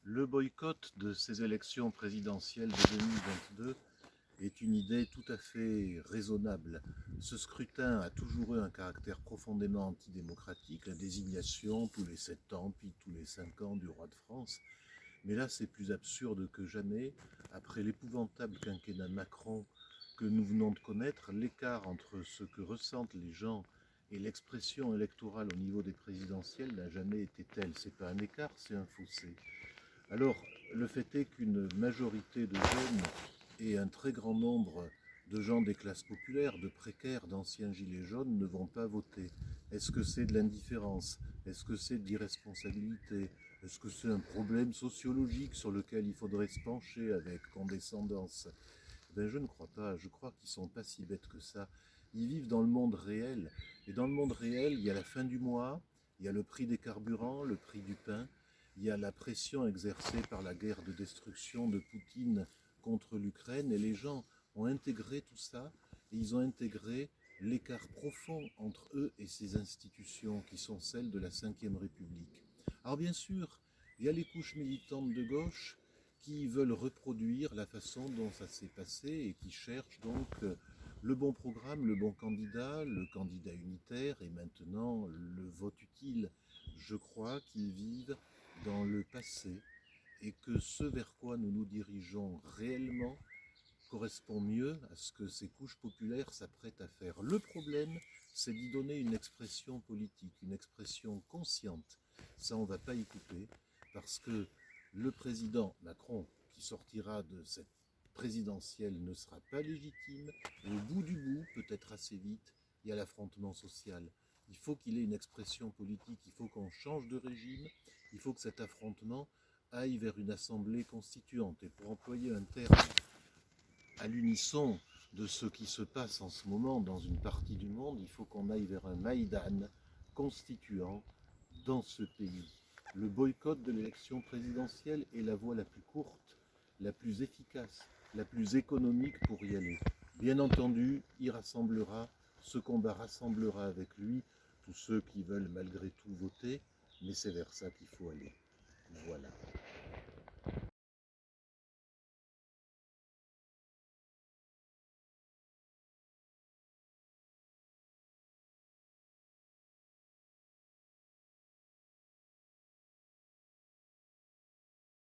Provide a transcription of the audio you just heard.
Le boycott de ces élections présidentielles de 2022 est une idée tout à fait raisonnable. Ce scrutin a toujours eu un caractère profondément antidémocratique, la désignation tous les 7 ans, puis tous les 5 ans du roi de France. Mais là, c'est plus absurde que jamais. Après l'épouvantable quinquennat Macron que nous venons de connaître, l'écart entre ce que ressentent les gens et l'expression électorale au niveau des présidentielles n'a jamais été tel. C'est pas un écart, c'est un fossé. Alors, le fait est qu'une majorité de jeunes et un très grand nombre de gens des classes populaires, de précaires, d'anciens gilets jaunes ne vont pas voter. Est-ce que c'est de l'indifférence? Est-ce que c'est de l'irresponsabilité? Est-ce que c'est un problème sociologique sur lequel il faudrait se pencher avec condescendance? Ben, je ne crois pas. Je crois qu'ils ne sont pas si bêtes que ça. Ils vivent dans le monde réel. Et dans le monde réel, il y a la fin du mois, il y a le prix des carburants, le prix du pain, il y a la pression exercée par la guerre de destruction de Poutine contre l'Ukraine. Et les gens ont intégré tout ça et ils ont intégré l'écart profond entre eux et ces institutions qui sont celles de la Ve République. Alors bien sûr, il y a les couches militantes de gauche qui veulent reproduire la façon dont ça s'est passé et qui cherchent donc le bon programme, le bon candidat, le candidat unitaire et maintenant le vote utile. Je crois qu'ils vivent dans le passé et que ce vers quoi nous nous dirigeons réellement correspond mieux à ce que ces couches populaires s'apprêtent à faire. Le problème, c'est d'y donner une expression politique, une expression consciente. Ça, on ne va pas y couper, parce que le président Macron, qui sortira de cette présidentielle, ne sera pas légitime. Et au bout du bout, peut-être assez vite, il y a l'affrontement social. Il faut qu'il ait une expression politique, il faut qu'on change de régime, il faut que cet affrontement aille vers une assemblée constituante. Et pour employer un terme à l'unisson de ce qui se passe en ce moment dans une partie du monde, il faut qu'on aille vers un Maïdan constituant dans ce pays. Le boycott de l'élection présidentielle est la voie la plus courte, la plus efficace, la plus économique pour y aller. Bien entendu, il rassemblera, ce combat rassemblera avec lui tous ceux qui veulent malgré tout voter, mais c'est vers ça qu'il faut aller. Voilà.